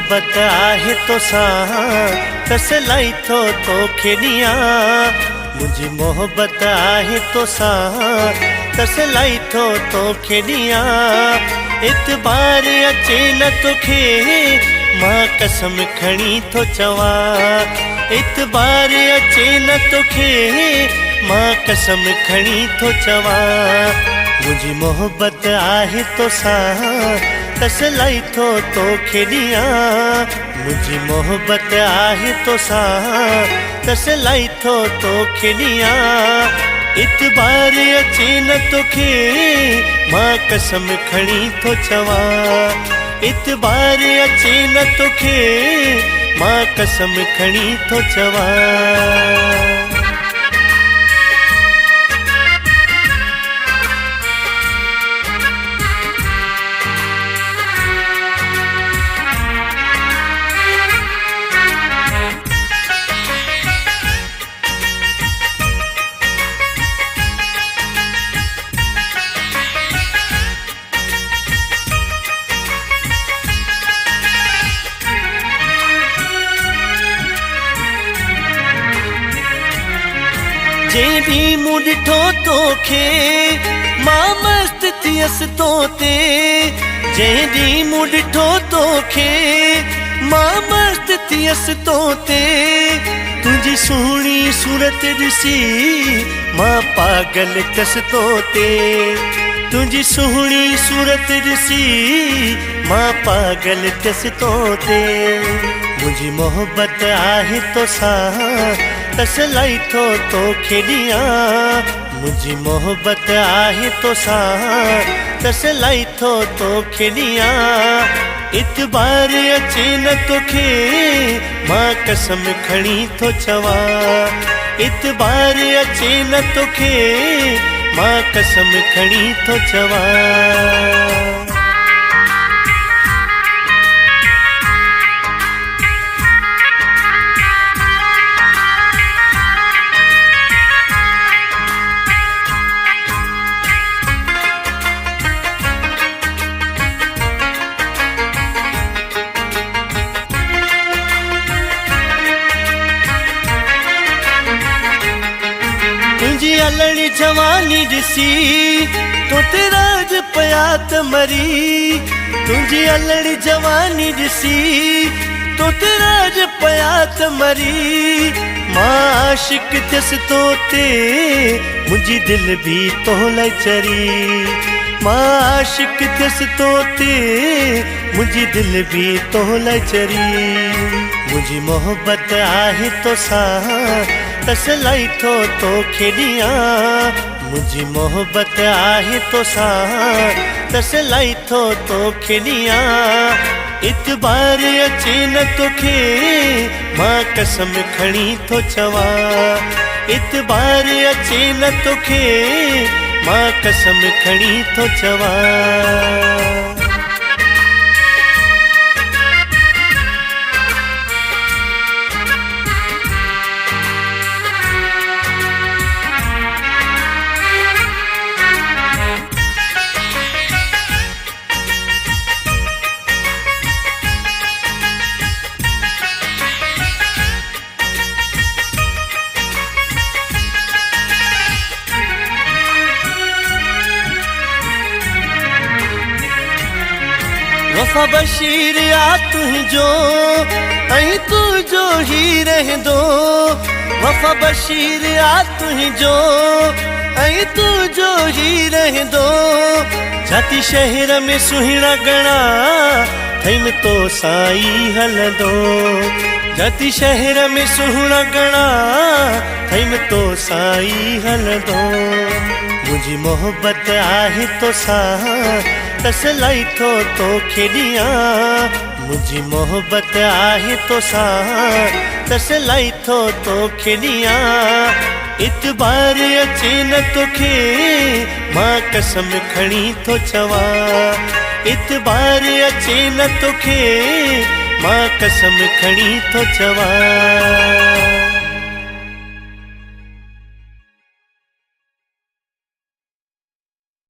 मोहब्बत आहे तोसां तसलाई थो तोखे ॾियां। मुंहिंजी मोहब्बत आहे तोसां तसलाई थो तोखे ॾियां। इतबार अचे न तोखे मां कसम खणी थो चवां। इतबार अचे न तोखे मां कसम खणी थो चवां। मुंहिंजी मोहब्बत आहे तोसां तसलाई थो तोखे ॾियां। मुंहिंजी मोहब्बत आहे तोसां तसलाई थो तोखे ॾियां। इतबार अचे न तोखे मां कसम खणी थो चवां। इतबार अचे न तोखे मां कसम खणी थो चवां। जेॾी मूं ॾिठो तोखे मां मस्त थियसि तो ते। जेॾी मूं ॾिठो तोखे मां मस्त थियसि तो ते। तुंहिंजी सुहिणी सूरत ॾिसी मां पागल थियसि तो ते। तुंहिंजी सुहिणी सूरत ॾिसी मां पागल थियसि तो ते। मुंहिंजी मोहब्बत आहे तोसां तसलाई थो तोखे ॾियां। मुंहिंजी मोहब्बत आहे तोसां तसलाई थो तोखे ॾियां। इतबार अचे न तोखे मां कसम खणी थो चवां। इतबार अचे न तोखे मां कसम खणी थो चवां। तुंहिंजी अलड़ी जवानी ॾिसी तो तेरा राज पिया त मरी। तुंहिंजी अलड़ी जवानी ॾिसी तो तेरा राज पिया त मरी। मां आशिक थियसि तो ते मुंहिंजी दिलि बि तो लाइ चरी। मां आशिक थियसि तो ते मुंहिंजी दिलि बि तो लाइ चरी। मुंहिंजी मोहब्बत आहे तोसां तसलाई थो तोखे ॾियां। मुंहिंजी मोहब्बत आहे तोसां तसलाई थो तोखे ॾियां। इतबार अचे न तोखे मां कसम खणी थो चवां। इतबार अचे न तोखे मां कसम खणी थो चवां। वफ़ा बशीर आ तुंहिंजो ऐं तुंहिंजो ही रहंदो। वफ़ा बशीर आ तुंहिंजो ऐं तुंहिंजो ही रहंदो। जाती शहर में सुहिणा घणा थईम तो साईं हलंदो। जाती शहर में सुहिणा घणा थईम तो साईं हलंदो। मुंहिंजी मोहब्बत आहे तोसां तसलाई थो तोखे ॾियां। मुंहिंजी मोहब्बत आहे तोसां तसलाई थो तोखे ॾियां। इतबार अचे न तोखे मां कसम खणी थो चवां। इतबार अचे न तोखे मां कसम खणी थो चवां।